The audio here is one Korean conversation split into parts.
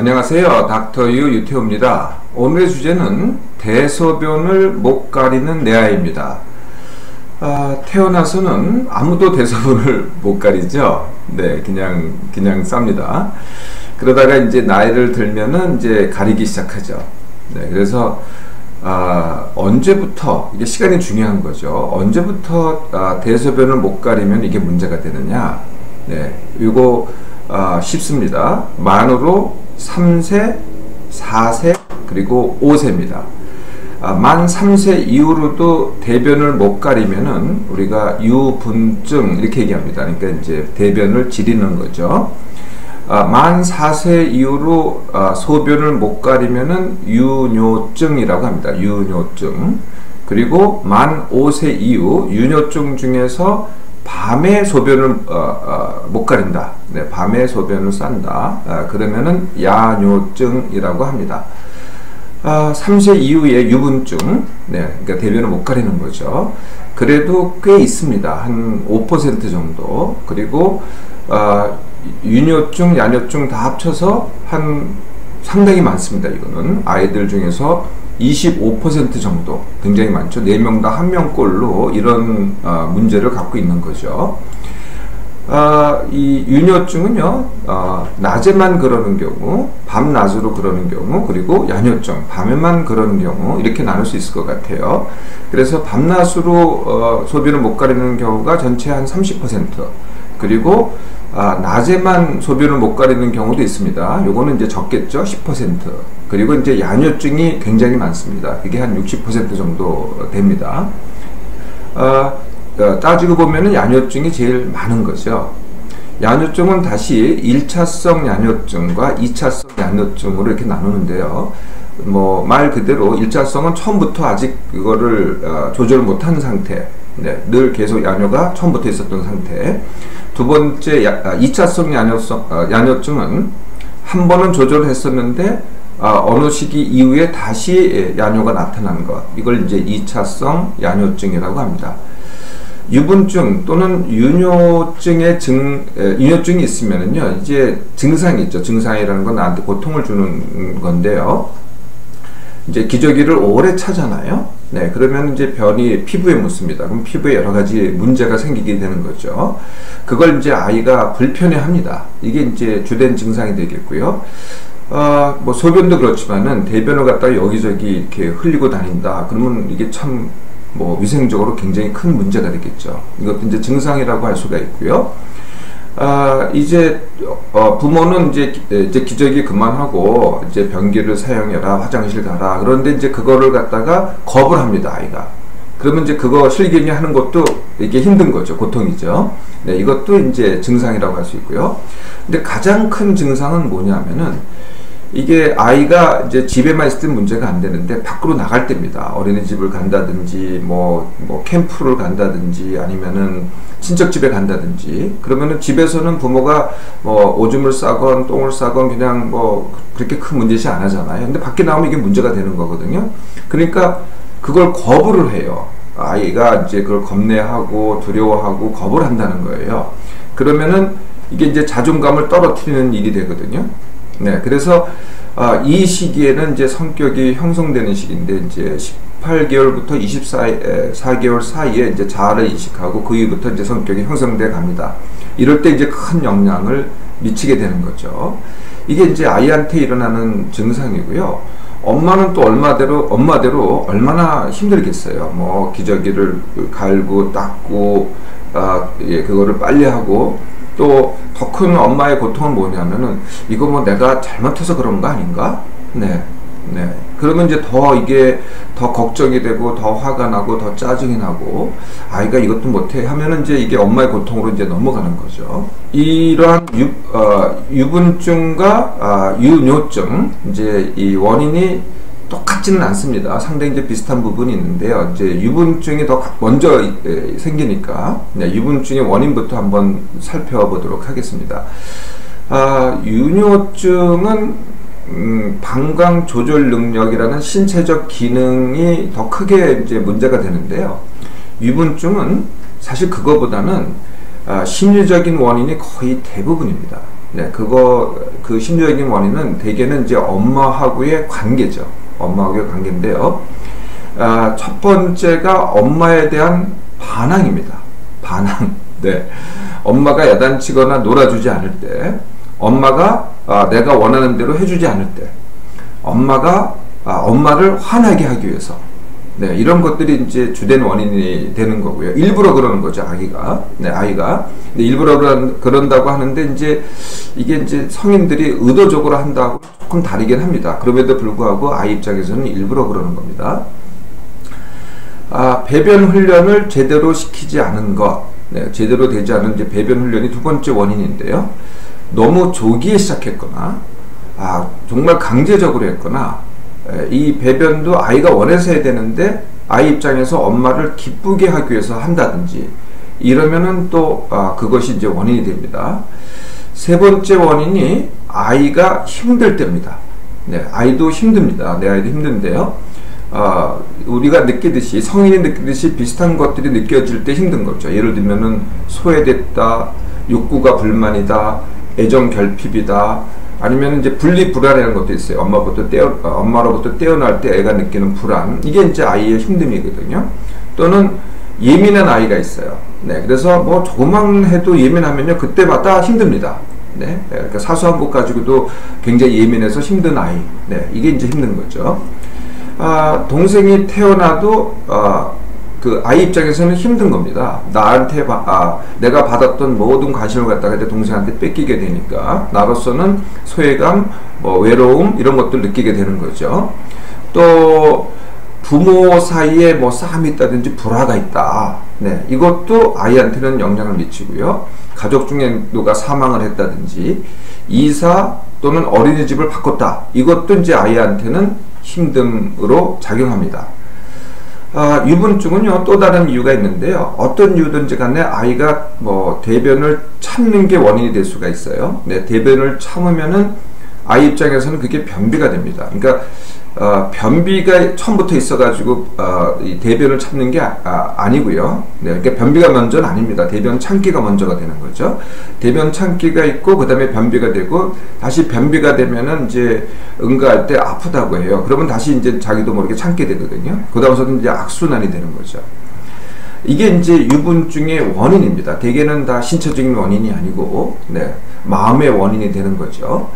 안녕하세요. 닥터유 유태호입니다. 오늘의 주제는 대소변을 못 가리는 내 아이입니다. 태어나서는 아무도 대소변을 못 가리죠. 네, 그냥 쌉니다. 그러다가 이제 나이를 들면은 이제 가리기 시작하죠. 네, 그래서 언제부터, 이게 시간이 중요한 거죠. 언제부터 대소변을 못 가리면 이게 문제가 되느냐. 네, 이거 쉽습니다. 만으로 3세, 4세, 그리고 5세입니다. 만 3세 이후로도 대변을 못 가리면은 우리가 유분증 이렇게 얘기합니다. 그러니까 이제 대변을 지리는 거죠. 만 4세 이후로 소변을 못 가리면은 유뇨증이라고 합니다. 유뇨증. 그리고 만 5세 이후 유뇨증 중에서 밤에 소변을 못 가린다. 네, 밤에 소변을 싼다. 그러면은 야뇨증이라고 합니다. 3세 이후에 유분증, 네, 그러니까 대변을 못 가리는 거죠. 그래도 꽤 있습니다. 한 5% 정도. 그리고 유뇨증, 야뇨증 다 합쳐서 한 상당히 많습니다. 이거는 아이들 중에서 25% 정도, 굉장히 많죠. 4명 다 1명꼴로 이런 문제를 갖고 있는 거죠. 이 유뇨증은요, 낮에만 그러는 경우, 밤낮으로 그러는 경우, 그리고 야뇨증, 밤에만 그러는 경우, 이렇게 나눌 수 있을 것 같아요. 그래서 밤낮으로 소변을 못 가리는 경우가 전체 한 30%, 그리고 낮에만 소변을 못 가리는 경우도 있습니다. 요거는 이제 적겠죠. 10%. 그리고 이제 야뇨증이 굉장히 많습니다. 그게 한 60% 정도 됩니다. 따지고 보면은 야뇨증이 제일 많은 거죠. 야뇨증은 다시 1차성 야뇨증과 2차성 야뇨증으로 이렇게 나누는데요. 뭐 말 그대로 1차성은 처음부터 아직 그거를 조절 못한 상태. 네, 늘 계속 야뇨가 처음부터 있었던 상태. 두 번째 2차성 야뇨증은 한 번은 조절을 했었는데 어느 시기 이후에 다시 야뇨가 나타난 것, 이걸 이제 2차성 야뇨증이라고 합니다. 유분증 또는 유뇨증의 유뇨증이 있으면은요, 이제 증상이 있죠. 증상이라는 건 나한테 고통을 주는 건데요. 이제 기저귀를 오래 차잖아요. 네, 그러면 이제 변이 피부에 묻습니다. 그럼 피부에 여러 가지 문제가 생기게 되는 거죠. 그걸 이제 아이가 불편해 합니다. 이게 이제 주된 증상이 되겠고요. 뭐 소변도 그렇지만은 대변을 갖다가 여기저기 이렇게 흘리고 다닌다. 그러면 이게 참 뭐 위생적으로 굉장히 큰 문제가 되겠죠. 이것도 이제 증상이라고 할 수가 있고요. 이제 부모는 이제 기저귀 그만하고 이제 변기를 사용해라, 화장실 가라. 그런데 이제 그거를 갖다가 겁을 합니다, 아이가. 그러면 이제 그거 실갱이 하는 것도 이게 힘든 거죠. 고통이죠. 네, 이것도 이제 증상이라고 할 수 있고요. 근데 가장 큰 증상은 뭐냐면은 이게 아이가 이제 집에만 있을 때 문제가 안 되는데 밖으로 나갈 때입니다. 어린이집을 간다든지 뭐 캠프를 간다든지 아니면은 친척집에 간다든지, 그러면은 집에서는 부모가 뭐 오줌을 싸건 똥을 싸건 그냥 뭐 그렇게 큰 문제시 안 하잖아요. 근데 밖에 나오면 이게 문제가 되는 거거든요. 그러니까 그걸 거부를 해요. 아이가 이제 그걸 겁내하고 두려워하고 거부를 한다는 거예요. 그러면은 이게 이제 자존감을 떨어뜨리는 일이 되거든요. 네, 그래서 이 시기에는 이제 성격이 형성되는 시기인데, 이제 18개월부터 24개월 사이에 이제 자아를 인식하고 그 이후부터 이제 성격이 형성돼 갑니다. 이럴 때 이제 큰 영향을 미치게 되는 거죠. 이게 이제 아이한테 일어나는 증상이고요. 엄마는 또 엄마대로 얼마나 힘들겠어요. 뭐 기저귀를 갈고 닦고 그거를 빨리 하고, 또 더 큰 엄마의 고통은 뭐냐면은 이거 뭐 내가 잘못해서 그런 거 아닌가? 네. 그러면 이제 더 이게 더 걱정이 되고 더 화가 나고 더 짜증이 나고, 아이가 이것도 못해 하면은 이제 이게 엄마의 고통으로 이제 넘어가는 거죠. 이러한 유분증과 유뇨증, 이제 이 원인이 똑같지는 않습니다. 상당히 이제 비슷한 부분이 있는데요. 이제 유분증이 더 먼저 생기니까 유분증의 원인부터 한번 살펴보도록 하겠습니다. 유뇨증은 방광 조절 능력이라는 신체적 기능이 더 크게 이제 문제가 되는데요. 유분증은 사실 그거보다는 심리적인 원인이 거의 대부분입니다. 네, 그 심리적인 원인은 대개는 이제 엄마하고의 관계죠. 엄마하고의 관계인데요. 첫 번째가 엄마에 대한 반항입니다. 반항. 네. 엄마가 야단치거나 놀아주지 않을 때, 엄마가 내가 원하는 대로 해주지 않을 때, 엄마가 엄마를 화나게 하기 위해서, 네, 이런 것들이 이제 주된 원인이 되는 거고요. 일부러 그러는 거죠, 아이가. 네, 아이가. 근데 일부러 그런다고 하는데, 이게 이제 성인들이 의도적으로 한다고 조금 다르긴 합니다. 그럼에도 불구하고 아이 입장에서는 일부러 그러는 겁니다. 배변 훈련을 제대로 시키지 않은 것, 네, 제대로 되지 않은 이제 배변 훈련이 두 번째 원인인데요. 너무 조기에 시작했거나, 정말 강제적으로 했거나, 이 배변도 아이가 원해서 해야 되는데 아이 입장에서 엄마를 기쁘게 하기 위해서 한다든지 이러면은 또 그것이 이제 원인이 됩니다. 세 번째 원인이 아이가 힘들 때입니다. 네, 아이도 힘듭니다. 내 아이도 힘든데요. 우리가 느끼듯이, 성인이 느끼듯이 비슷한 것들이 느껴질 때 힘든 거죠. 예를 들면은 소외됐다, 욕구가 불만이다, 애정 결핍이다, 아니면 이제 분리 불안이라는 것도 있어요. 엄마로부터 떼어날 때 애가 느끼는 불안. 이게 이제 아이의 힘듦이거든요. 또는 예민한 아이가 있어요. 네, 그래서 뭐 조금만 해도 예민하면요, 그때마다 힘듭니다. 네, 그러니까 사소한 것 가지고도 굉장히 예민해서 힘든 아이. 네, 이게 이제 힘든 거죠. 동생이 태어나도 그 아이 입장에서는 힘든 겁니다. 나한테 내가 받았던 모든 관심을 갖다가 이제 동생한테 뺏기게 되니까 나로서는 소외감, 외로움 이런 것들 느끼게 되는 거죠. 또 부모 사이에 뭐 싸움이 있다든지 불화가 있다. 네, 이것도 아이한테는 영향을 미치고요. 가족 중에 누가 사망을 했다든지 이사 또는 어린이집을 바꿨다. 이것도 이제 아이한테는 힘듦으로 작용합니다. 유분증은요, 또 다른 이유가 있는데요. 어떤 이유든지 간에 아이가 대변을 참는 게 원인이 될 수가 있어요. 네, 대변을 참으면은 아이 입장에서는 그게 변비가 됩니다. 그러니까 변비가 처음부터 있어가지고 이 대변을 참는 게 아니고요. 네, 그러니까 변비가 먼저는 아닙니다. 대변 참기가 먼저가 되는 거죠. 대변 참기가 있고 그 다음에 변비가 되고 다시 변비가 되면은 이제 응가할 때 아프다고 해요. 그러면 다시 이제 자기도 모르게 참게 되거든요. 그 다음서는 이제 악순환이 되는 거죠. 이게 이제 유분증의 원인입니다. 대개는 다 신체적인 원인이 아니고, 네, 마음의 원인이 되는 거죠.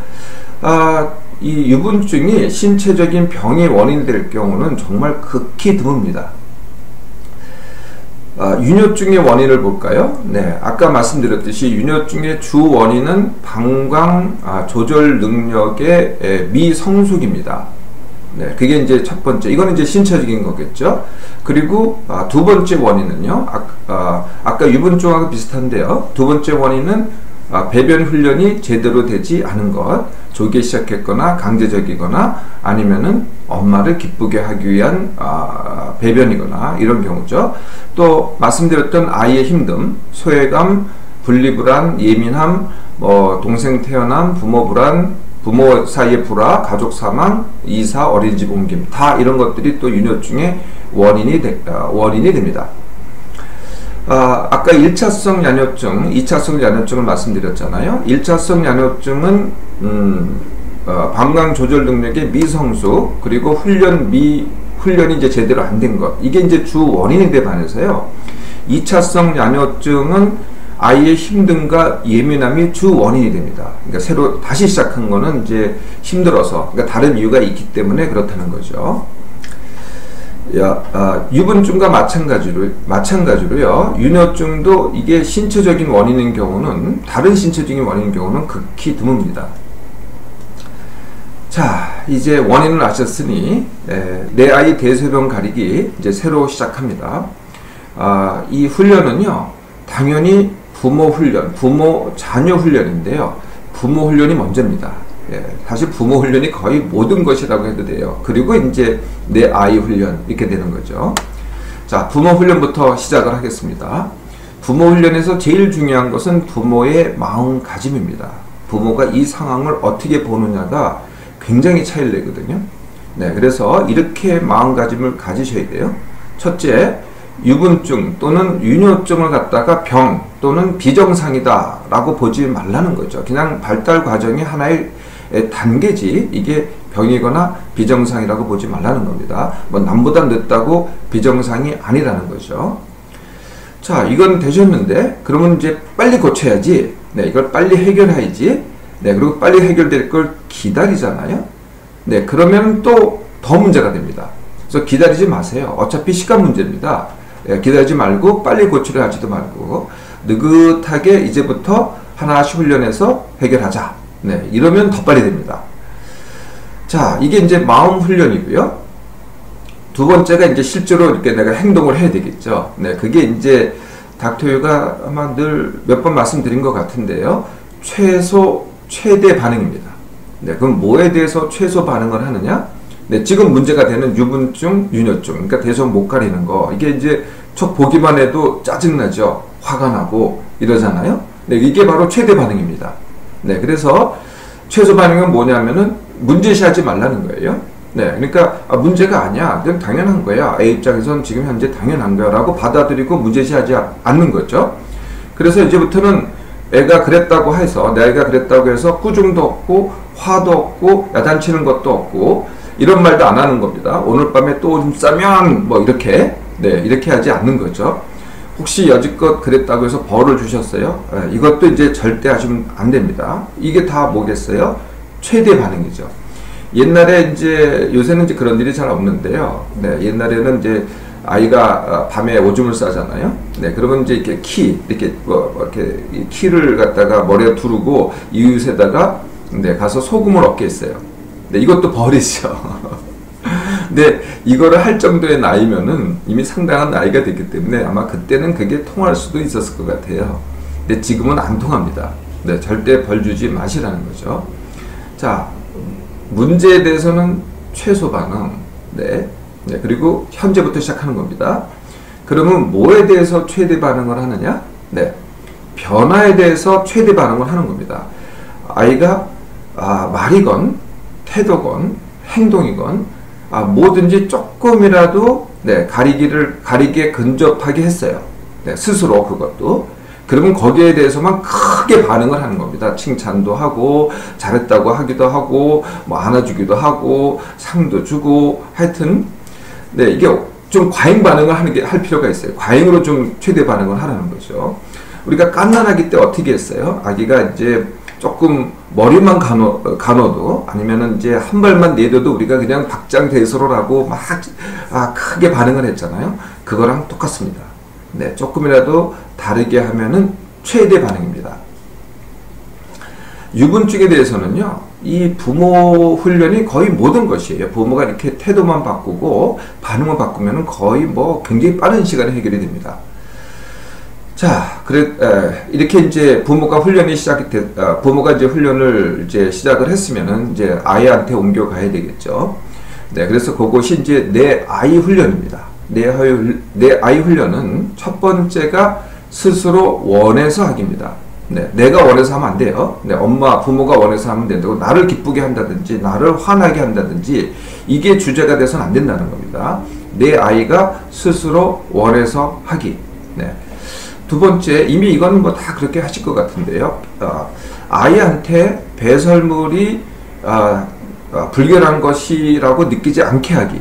이 유분증이 신체적인 병의 원인이 될 경우는 정말 극히 드뭅니다. 윤효증의 원인을 볼까요? 네, 아까 말씀드렸듯이 윤효증의 주 원인은 방광 조절 능력의 미성숙입니다. 네, 그게 이제 첫 번째. 이거는 이제 신체적인 거겠죠. 그리고 두 번째 원인은요. 아까 유분증하고 비슷한데요. 두 번째 원인은 배변 훈련이 제대로 되지 않은 것, 조기에 시작했거나 강제적이거나 아니면은 엄마를 기쁘게 하기 위한 배변이거나 이런 경우죠. 또 말씀드렸던 아이의 힘듦, 소외감, 분리불안, 예민함, 동생 태어남, 부모 불안, 부모 사이의 불화, 가족 사망, 이사, 어린이집 옮김, 다 이런 것들이 또 윤효증의 원인이 됩니다. 아까 1차성 야뇨증, 2차성 야뇨증을 말씀드렸잖아요. 1차성 야뇨증은 방광 조절 능력의 미성숙, 그리고 훈련이 이제 제대로 안 된 것, 이게 이제 주 원인에 반해서요. 2차성 야뇨증은 아이의 힘듦과 예민함이 주 원인이 됩니다. 그러니까 새로 다시 시작한 거는 이제 힘들어서, 그러니까 다른 이유가 있기 때문에 그렇다는 거죠. 유분증과 마찬가지로요. 윤효증도 이게 신체적인 원인인 경우는, 다른 신체적인 원인인 경우는 극히 드뭅니다. 자, 이제 원인을 아셨으니 내 아이 대소변 가리기 이제 새로 시작합니다. 이 훈련은요, 당연히 부모 훈련, 부모 자녀 훈련인데요. 부모 훈련이 먼저입니다. 사실 부모 훈련이 거의 모든 것이라고 해도 돼요. 그리고 이제 내 아이 훈련, 이렇게 되는 거죠. 자, 부모 훈련부터 시작을 하겠습니다. 부모 훈련에서 제일 중요한 것은 부모의 마음가짐입니다. 부모가 이 상황을 어떻게 보느냐가 굉장히 차이를 내거든요. 네, 그래서 이렇게 마음가짐을 가지셔야 돼요. 첫째, 유분증 또는 유뇨증을 갖다가 병 또는 비정상이다 라고 보지 말라는 거죠. 그냥 발달 과정의 하나의 단계지 이게 병이거나 비정상이라고 보지 말라는 겁니다. 뭐 남보다 늦다고 비정상이 아니라는 거죠. 자, 이건 되셨는데 그러면 이제 빨리 고쳐야지. 네, 이걸 빨리 해결해야지. 네, 그리고 빨리 해결될 걸 기다리잖아요. 네, 그러면 또 더 문제가 됩니다. 그래서 기다리지 마세요. 어차피 시간 문제입니다. 네, 기다리지 말고 빨리 고치려 하지도 말고 느긋하게 이제부터 하나씩 훈련해서 해결하자. 네, 이러면 더 빨리 됩니다. 자, 이게 이제 마음 훈련이고요. 두 번째가 이제 실제로 이렇게 내가 행동을 해야 되겠죠. 네, 그게 이제 닥터유가 아마 늘 몇 번 말씀드린 것 같은데요. 최대 반응입니다. 네, 그럼 뭐에 대해서 최소 반응을 하느냐? 네, 지금 문제가 되는 유분증, 유뇨증, 그러니까 대소변 못 가리는 거. 이게 이제 척 보기만 해도 짜증나죠. 화가 나고 이러잖아요. 네, 이게 바로 최대 반응입니다. 네, 그래서 최소 반응은 뭐냐면은 문제시하지 말라는 거예요. 네, 그러니까 문제가 아니야. 그건 당연한 거야. A 입장에서는 지금 현재 당연한 거야 라고 받아들이고 문제시하지 않는 거죠. 그래서 이제부터는 애가 그랬다고 해서 내 아이가 그랬다고 해서 꾸중도 없고 화도 없고 야단치는 것도 없고 이런 말도 안 하는 겁니다. 오늘 밤에 또 좀 싸면 뭐 이렇게 네, 이렇게 하지 않는 거죠. 혹시 여지껏 그랬다고 해서 벌을 주셨어요? 네, 이것도 이제 절대 하시면 안 됩니다. 이게 다 뭐겠어요? 최대 반응이죠. 옛날에 이제 요새는 이제 그런 일이 잘 없는데요. 네, 옛날에는 이제 아이가 밤에 오줌을 싸잖아요. 네, 그러면 이제 이렇게 이렇게 이렇게 키를 갖다가 머리에 두르고 이웃에다가 네, 가서 소금을 얻게 했어요. 네, 이것도 벌이죠. 근데 이거를 할 정도의 나이면은 이미 상당한 나이가 됐기 때문에 아마 그때는 그게 통할 수도 있었을 것 같아요. 근데 지금은 안 통합니다. 네, 절대 벌 주지 마시라는 거죠. 자, 문제에 대해서는 최소 반응. 네. 네, 그리고 현재부터 시작하는 겁니다. 그러면 뭐에 대해서 최대 반응을 하느냐? 네. 변화에 대해서 최대 반응을 하는 겁니다. 아이가 말이건 태도건 행동이건 뭐든지 조금이라도 네, 가리게 근접하게 했어요. 네, 스스로 그것도. 그러면 거기에 대해서만 크게 반응을 하는 겁니다. 칭찬도 하고 잘했다고 하기도 하고 뭐 안아주기도 하고 상도 주고 하여튼 네, 이게 좀 과잉 반응을 할 필요가 있어요. 과잉으로 좀 최대 반응을 하라는 거죠. 우리가 갓난아기 때 어떻게 했어요? 아기가 이제 조금 머리만 가눠도 아니면은 이제 한 발만 내려도 우리가 그냥 박장대소로라고 막 크게 반응을 했잖아요. 그거랑 똑같습니다. 네, 조금이라도 다르게 하면은 최대 반응입니다. 유분증에 대해서는요, 이 부모 훈련이 거의 모든 것이에요. 부모가 이렇게 태도만 바꾸고 반응을 바꾸면은 거의 뭐 굉장히 빠른 시간에 해결이 됩니다. 자, 이렇게 이제 부모가 이제 훈련을 이제 시작을 했으면은 이제 아이한테 옮겨가야 되겠죠. 네, 그래서 그것이 이제 내 아이 훈련입니다. 내 아이 훈련은 첫 번째가 스스로 원해서 하기입니다. 네, 내가 원해서 하면 안 돼요. 네, 부모가 원해서 하면 된다고 나를 기쁘게 한다든지 나를 화나게 한다든지 이게 주제가 돼서는 안 된다는 겁니다. 내 아이가 스스로 원해서 하기. 네. 두 번째, 이미 이건 뭐 다 그렇게 하실 것 같은데요. 아이한테 배설물이 불결한 것이라고 느끼지 않게 하기.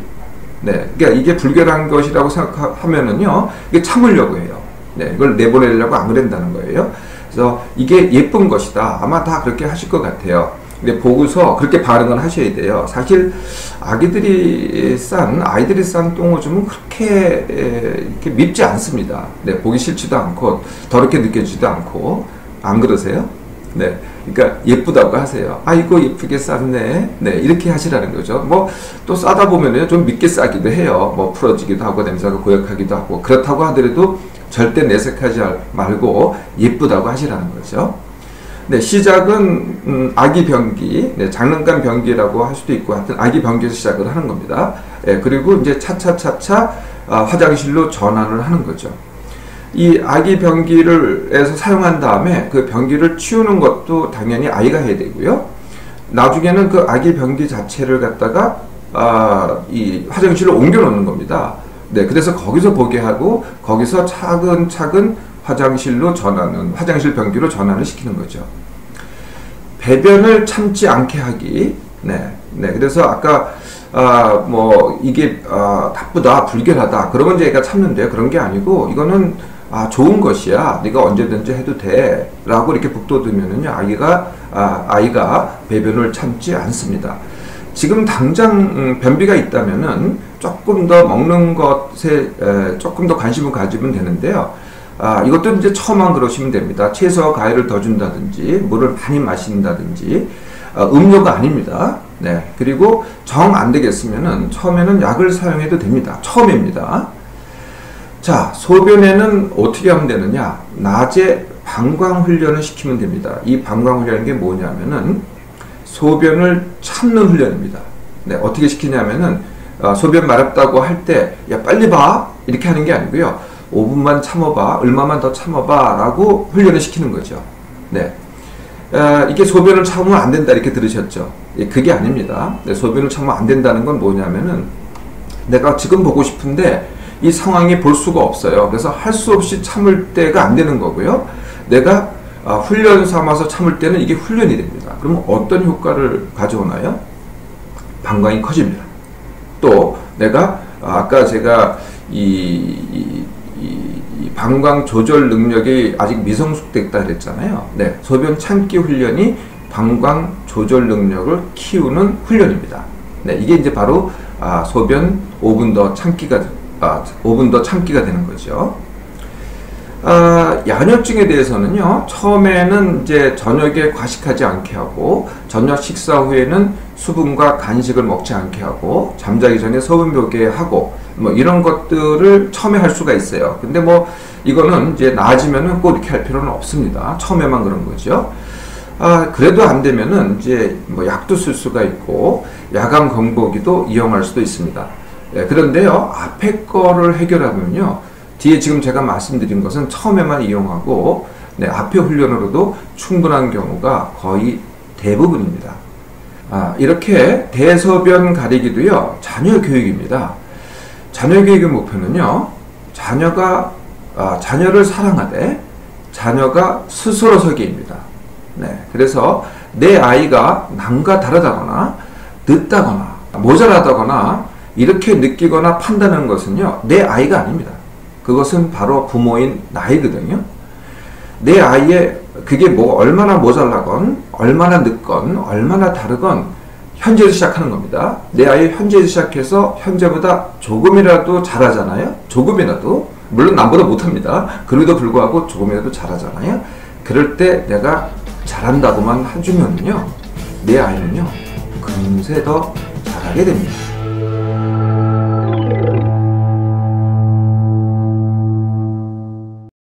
네, 그러니까 이게 불결한 것이라고 생각하면은요, 이게 참으려고 해요. 네, 이걸 내보내려고 안 그런다는 거예요. 그래서 이게 예쁜 것이다. 아마 다 그렇게 하실 것 같아요. 근데 보고서 그렇게 반응을 하셔야 돼요. 사실 아이들이 싼 똥오줌은 그렇게 이렇게 밉지 않습니다. 네, 보기 싫지도 않고 더럽게 느껴지지도 않고. 안 그러세요? 네, 그러니까 예쁘다고 하세요. 이거 예쁘게 쌌네. 네, 이렇게 하시라는 거죠. 뭐 또 싸다 보면은 좀 밉게 싸기도 해요. 뭐 풀어지기도 하고 냄새가 고약하기도 하고. 그렇다고 하더라도 절대 내색하지 말고 예쁘다고 하시라는 거죠. 네, 시작은 아기 변기, 네, 장난감 변기라고 할 수도 있고 하여튼 아기 변기에서 시작을 하는 겁니다. 네, 그리고 이제 차차차차 화장실로 전환을 하는 거죠. 이 아기 변기를 사용한 다음에 그 변기를 치우는 것도 당연히 아이가 해야 되고요. 나중에는 그 아기 변기 자체를 갖다가 이 화장실로 옮겨 놓는 겁니다. 네, 그래서 거기서 보게 하고 거기서 차근차근 화장실로 전환은 화장실 변기로 전환을 시키는 거죠. 배변을 참지 않게 하기. 네, 네. 그래서 아까 뭐 이게 나쁘다, 불결하다. 그러면 이제 애가 참는데요. 그런 게 아니고 이거는 좋은 것이야. 네가 언제든지 해도 돼.라고 이렇게 북돋으면은요, 아이가 배변을 참지 않습니다. 지금 당장 변비가 있다면은 조금 더 먹는 것에 조금 더 관심을 가지면 되는데요. 이것도 이제 처음만 그러시면 됩니다. 채소와 과일을 더 준다든지, 물을 많이 마신다든지, 음료가 아닙니다. 네. 그리고 정 안 되겠으면은 처음에는 약을 사용해도 됩니다. 처음입니다. 자, 소변에는 어떻게 하면 되느냐? 낮에 방광 훈련을 시키면 됩니다. 이 방광 훈련이 게 뭐냐면은 소변을 참는 훈련입니다. 네, 어떻게 시키냐면은 소변 마렵다고 할 때 야 빨리 봐 이렇게 하는 게 아니고요. 5분만 참아봐, 얼마만 더 참아봐 라고 훈련을 시키는 거죠. 네, 이게 소변을 참으면 안 된다 이렇게 들으셨죠? 예, 그게 아닙니다. 네, 소변을 참으면 안 된다는 건 뭐냐면은 내가 지금 보고 싶은데 이 상황이 볼 수가 없어요. 그래서 할 수 없이 참을 때가 안 되는 거고요. 내가 훈련 삼아서 참을 때는 이게 훈련이 됩니다. 그러면 어떤 효과를 가져오나요? 방광이 커집니다. 또 내가 아까 제가 이 방광 조절 능력이 아직 미성숙됐다 그랬잖아요. 네, 소변 참기 훈련이 방광 조절 능력을 키우는 훈련입니다. 네, 이게 이제 바로 소변 5분 더 참기가 5분 더 참기가 되는 거죠. 야뇨증에 대해서는요, 처음에는 이제 저녁에 과식하지 않게 하고, 저녁 식사 후에는 수분과 간식을 먹지 않게 하고, 잠자기 전에 소변 보게 하고, 뭐 이런 것들을 처음에 할 수가 있어요. 근데 뭐 이거는 이제 나아지면은 꼭 이렇게 할 필요는 없습니다. 처음에만 그런 거죠. 그래도 안 되면은 이제 뭐 약도 쓸 수가 있고, 야간 건보기도 이용할 수도 있습니다. 네, 그런데요, 앞에 거를 해결하면요, 뒤에 지금 제가 말씀드린 것은 처음에만 이용하고, 네, 앞에 훈련으로도 충분한 경우가 거의 대부분입니다. 이렇게 대소변 가리기도요, 자녀 교육입니다. 자녀 교육의 목표는요, 자녀를 사랑하되 자녀가 스스로 서기입니다. 네, 그래서 내 아이가 남과 다르다거나 늦다거나 모자라다거나 이렇게 느끼거나 판단하는 것은요, 내 아이가 아닙니다. 그것은 바로 부모인 나이거든요. 내 아이의 그게 뭐 얼마나 모자라건 얼마나 늦건 얼마나 다르건 현재에서 시작하는 겁니다. 내 아이 현재에서 시작해서 현재보다 조금이라도 잘하잖아요. 조금이라도, 물론 남보다 못합니다. 그럼에도 불구하고 조금이라도 잘하잖아요. 그럴 때 내가 잘한다고만 해주면요, 내 아이는요 금세 더 잘하게 됩니다.